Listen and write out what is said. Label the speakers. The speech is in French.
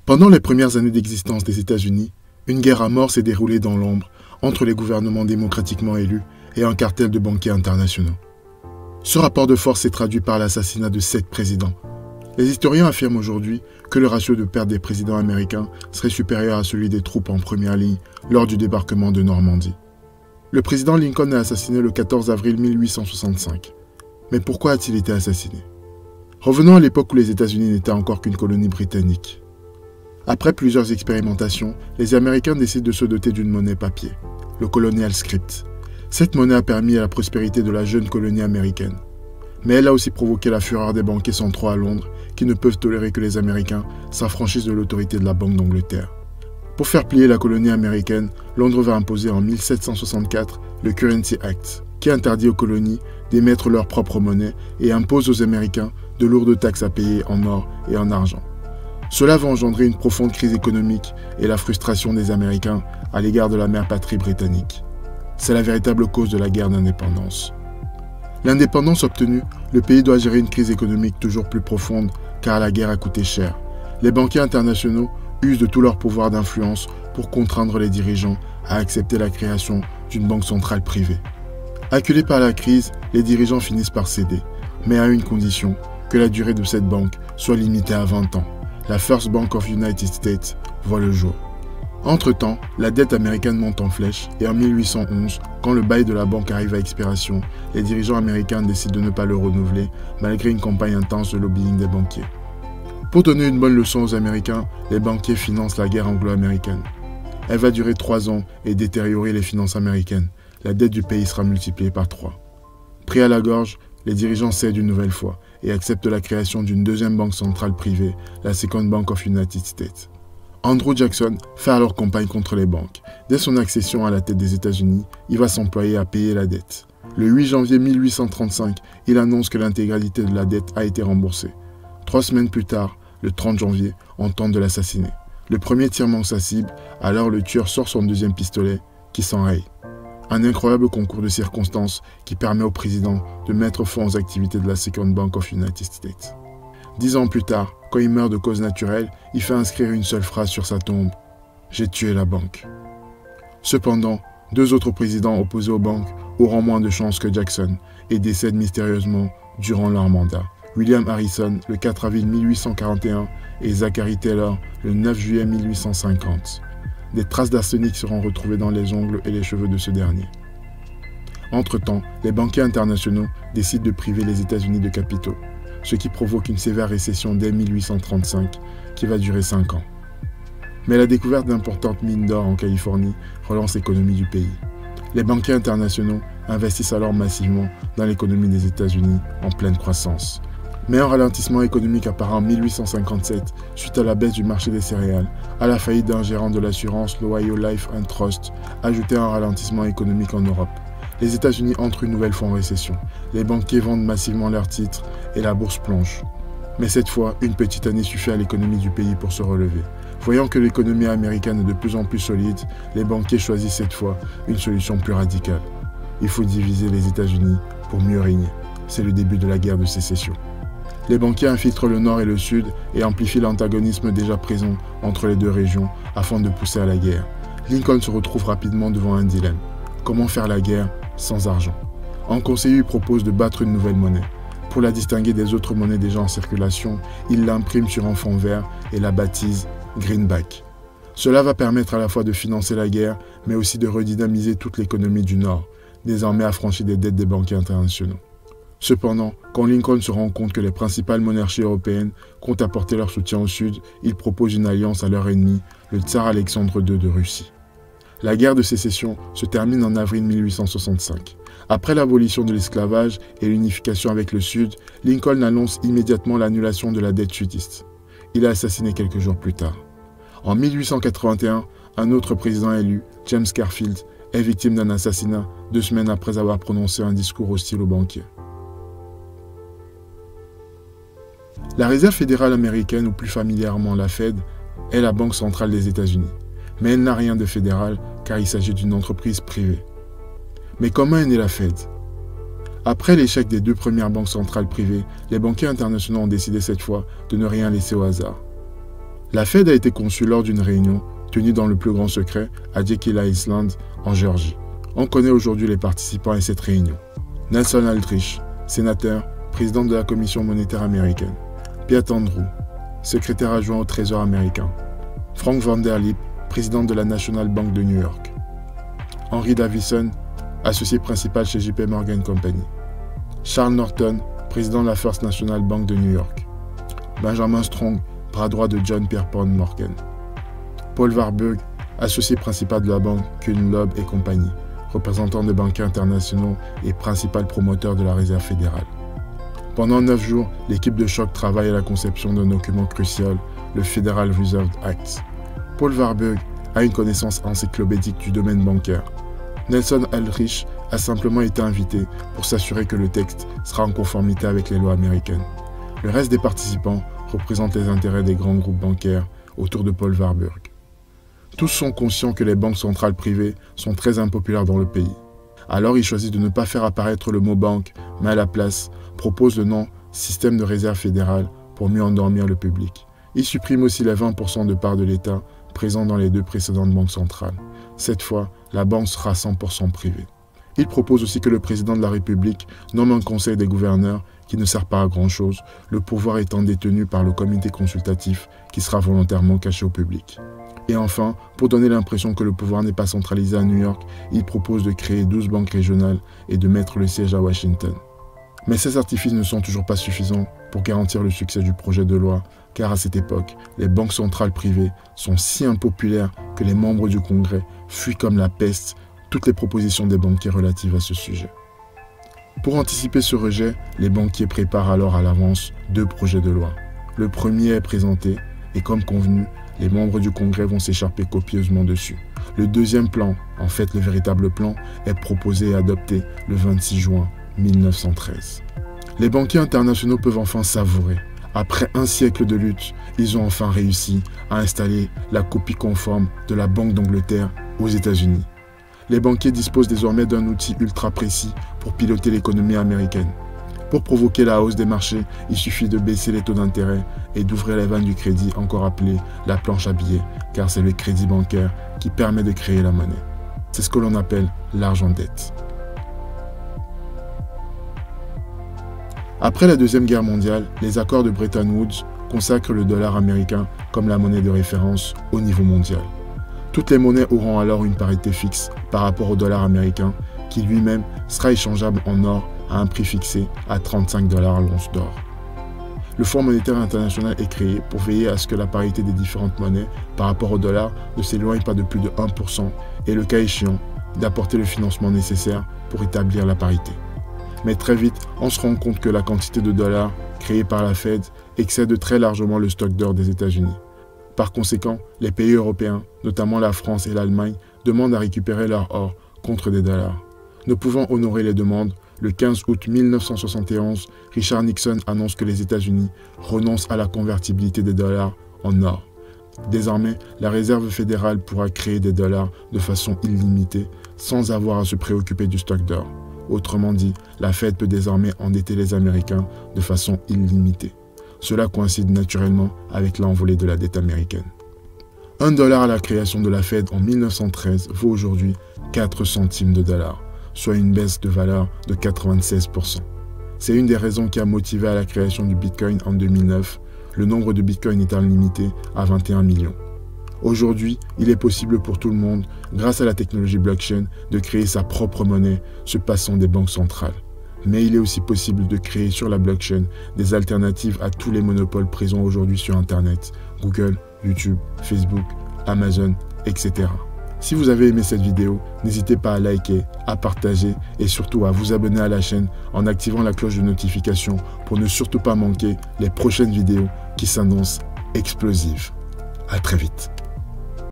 Speaker 1: Pendant les premières années d'existence des États-Unis, une guerre à mort s'est déroulée dans l'ombre entre les gouvernements démocratiquement élus et un cartel de banquiers internationaux. Ce rapport de force s'est traduit par l'assassinat de 7 présidents. Les historiens affirment aujourd'hui que le ratio de perte des présidents américains serait supérieur à celui des troupes en première ligne lors du débarquement de Normandie. Le président Lincoln est assassiné le 14 avril 1865. Mais pourquoi a-t-il été assassiné? Revenons à l'époque où les États-Unis n'étaient encore qu'une colonie britannique. Après plusieurs expérimentations, les Américains décident de se doter d'une monnaie papier, le colonial script. Cette monnaie a permis à la prospérité de la jeune colonie américaine. Mais elle a aussi provoqué la fureur des banquiers centraux à Londres, qui ne peuvent tolérer que les Américains s'affranchissent de l'autorité de la Banque d'Angleterre. Pour faire plier la colonie américaine, Londres va imposer en 1764 le Currency Act, qui interdit aux colonies d'émettre leur propre monnaie et impose aux Américains de lourdes taxes à payer en or et en argent. Cela va engendrer une profonde crise économique et la frustration des Américains à l'égard de la mère patrie britannique. C'est la véritable cause de la guerre d'indépendance. L'indépendance obtenue, le pays doit gérer une crise économique toujours plus profonde car la guerre a coûté cher. Les banquiers internationaux usent de tout leur pouvoir d'influence pour contraindre les dirigeants à accepter la création d'une banque centrale privée. Acculés par la crise, les dirigeants finissent par céder, mais à une condition, que la durée de cette banque soit limitée à 20 ans. La First Bank of United States voit le jour. Entre-temps, la dette américaine monte en flèche et en 1811, quand le bail de la banque arrive à expiration, les dirigeants américains décident de ne pas le renouveler malgré une campagne intense de lobbying des banquiers. Pour donner une bonne leçon aux Américains, les banquiers financent la guerre anglo-américaine. Elle va durer 3 ans et détériorer les finances américaines. La dette du pays sera multipliée par 3. Pris à la gorge, les dirigeants cèdent une nouvelle fois et acceptent la création d'une deuxième banque centrale privée, la Second Bank of United States. Andrew Jackson fait alors campagne contre les banques. Dès son accession à la tête des États-Unis, il va s'employer à payer la dette. Le 8 janvier 1835, il annonce que l'intégralité de la dette a été remboursée. 3 semaines plus tard, le 30 janvier, on tente de l'assassiner. Le premier tir manque sa cible, alors le tueur sort son deuxième pistolet, qui s'enraye. Un incroyable concours de circonstances qui permet au président de mettre fin aux activités de la Second Bank of United States. 10 ans plus tard, quand il meurt de cause naturelle, il fait inscrire une seule phrase sur sa tombe « J'ai tué la banque ». Cependant, 2 autres présidents opposés aux banques auront moins de chances que Jackson et décèdent mystérieusement durant leur mandat. William Harrison le 4 avril 1841 et Zachary Taylor le 9 juillet 1850. Des traces d'arsenic seront retrouvées dans les ongles et les cheveux de ce dernier. Entre-temps, les banquiers internationaux décident de priver les États-Unis de capitaux, ce qui provoque une sévère récession dès 1835 qui va durer 5 ans. Mais la découverte d'importantes mines d'or en Californie relance l'économie du pays. Les banquiers internationaux investissent alors massivement dans l'économie des États-Unis en pleine croissance. Mais un ralentissement économique apparaît en 1857 suite à la baisse du marché des céréales, à la faillite d'un gérant de l'assurance, l'Ohio Life and Trust, ajouté un ralentissement économique en Europe. Les États-Unis entrent une nouvelle fois en récession. Les banquiers vendent massivement leurs titres et la bourse plonge. Mais cette fois, une petite année suffit à l'économie du pays pour se relever. Voyant que l'économie américaine est de plus en plus solide, les banquiers choisissent cette fois une solution plus radicale. Il faut diviser les États-Unis pour mieux régner. C'est le début de la guerre de sécession. Les banquiers infiltrent le nord et le sud et amplifient l'antagonisme déjà présent entre les deux régions afin de pousser à la guerre. Lincoln se retrouve rapidement devant un dilemme. Comment faire la guerre sans argent? Un conseiller lui propose de battre une nouvelle monnaie. Pour la distinguer des autres monnaies déjà en circulation, il l'imprime sur un fond vert et la baptise Greenback. Cela va permettre à la fois de financer la guerre, mais aussi de redynamiser toute l'économie du Nord, désormais affranchie des dettes des banquiers internationaux. Cependant, quand Lincoln se rend compte que les principales monarchies européennes comptent apporter leur soutien au Sud, il propose une alliance à leur ennemi, le tsar Alexandre II de Russie. La guerre de sécession se termine en avril 1865. Après l'abolition de l'esclavage et l'unification avec le Sud, Lincoln annonce immédiatement l'annulation de la dette sudiste. Il est assassiné quelques jours plus tard. En 1881, un autre président élu, James Garfield, est victime d'un assassinat 2 semaines après avoir prononcé un discours hostile aux banquiers. La Réserve fédérale américaine, ou plus familièrement la Fed, est la banque centrale des États-Unis. Mais elle n'a rien de fédéral car il s'agit d'une entreprise privée. Mais comment est née la Fed? Après l'échec des 2 premières banques centrales privées, les banquiers internationaux ont décidé cette fois de ne rien laisser au hasard. La Fed a été conçue lors d'une réunion tenue dans le plus grand secret à Jekyll Island, en Géorgie. On connaît aujourd'hui les participants à cette réunion. Nelson Aldrich, sénateur, président de la Commission monétaire américaine. Piet Andrew, secrétaire adjoint au Trésor américain. Frank Vanderlip, président de la National Bank de New York. Henry Davison, associé principal chez JP Morgan Company. Charles Norton, président de la First National Bank de New York. Benjamin Strong, bras droit de John Pierpont Morgan. Paul Warburg, associé principal de la banque Kuhn Loeb et compagnie, représentant de banquiers internationaux et principal promoteur de la Réserve fédérale. Pendant 9 jours, l'équipe de choc travaille à la conception d'un document crucial, le Federal Reserve Act. Paul Warburg a une connaissance encyclopédique du domaine bancaire. Nelson Aldrich a simplement été invité pour s'assurer que le texte sera en conformité avec les lois américaines. Le reste des participants représente les intérêts des grands groupes bancaires autour de Paul Warburg. Tous sont conscients que les banques centrales privées sont très impopulaires dans le pays. Alors ils choisissent de ne pas faire apparaître le mot banque, mais à la place proposent le nom système de réserve fédérale pour mieux endormir le public. Ils suppriment aussi les 20% de parts de l'État présents dans les 2 précédentes banques centrales. Cette fois, la banque sera 100% privée. Ils proposent aussi que le président de la République nomme un conseil des gouverneurs qui ne sert pas à grand-chose, le pouvoir étant détenu par le comité consultatif qui sera volontairement caché au public. Et enfin, pour donner l'impression que le pouvoir n'est pas centralisé à New York, il propose de créer 12 banques régionales et de mettre le siège à Washington. Mais ces artifices ne sont toujours pas suffisants pour garantir le succès du projet de loi, car à cette époque, les banques centrales privées sont si impopulaires que les membres du Congrès fuient comme la peste toutes les propositions des banquiers relatives à ce sujet. Pour anticiper ce rejet, les banquiers préparent alors à l'avance 2 projets de loi. Le premier est présenté et comme convenu, les membres du Congrès vont s'écharper copieusement dessus. Le deuxième plan, en fait le véritable plan, est proposé et adopté le 26 juin 1913. Les banquiers internationaux peuvent enfin savourer. Après un siècle de lutte, ils ont enfin réussi à installer la copie conforme de la Banque d'Angleterre aux États-Unis. Les banquiers disposent désormais d'un outil ultra précis pour piloter l'économie américaine. Pour provoquer la hausse des marchés, il suffit de baisser les taux d'intérêt et d'ouvrir les vannes du crédit, encore appelée la planche à billets, car c'est le crédit bancaire qui permet de créer la monnaie. C'est ce que l'on appelle l'argent-dette. Après la Deuxième Guerre mondiale, les accords de Bretton Woods consacrent le dollar américain comme la monnaie de référence au niveau mondial. Toutes les monnaies auront alors une parité fixe par rapport au dollar américain, qui lui-même sera échangeable en or à un prix fixé à 35 $ l'once d'or. Le Fonds monétaire international est créé pour veiller à ce que la parité des différentes monnaies par rapport au dollar ne s'éloigne pas de plus de 1% et, le cas échéant, d'apporter le financement nécessaire pour établir la parité. Mais très vite, on se rend compte que la quantité de dollars créée par la Fed excède très largement le stock d'or des États-Unis. Par conséquent, les pays européens, notamment la France et l'Allemagne, demandent à récupérer leur or contre des dollars. Ne pouvant honorer les demandes, le 15 août 1971, Richard Nixon annonce que les États-Unis renoncent à la convertibilité des dollars en or. Désormais, la Réserve fédérale pourra créer des dollars de façon illimitée, sans avoir à se préoccuper du stock d'or. Autrement dit, la Fed peut désormais endetter les Américains de façon illimitée. Cela coïncide naturellement avec l'envolée de la dette américaine. $1 à la création de la Fed en 1913 vaut aujourd'hui 4 centimes de dollar, soit une baisse de valeur de 96%. C'est une des raisons qui a motivé à la création du Bitcoin en 2009, le nombre de Bitcoin étant limité à 21 millions. Aujourd'hui, il est possible pour tout le monde, grâce à la technologie blockchain, de créer sa propre monnaie, se passant des banques centrales. Mais il est aussi possible de créer sur la blockchain des alternatives à tous les monopoles présents aujourd'hui sur Internet, Google, YouTube, Facebook, Amazon, etc. Si vous avez aimé cette vidéo, n'hésitez pas à liker, à partager et surtout à vous abonner à la chaîne en activant la cloche de notification pour ne surtout pas manquer les prochaines vidéos qui s'annoncent explosives. À très vite.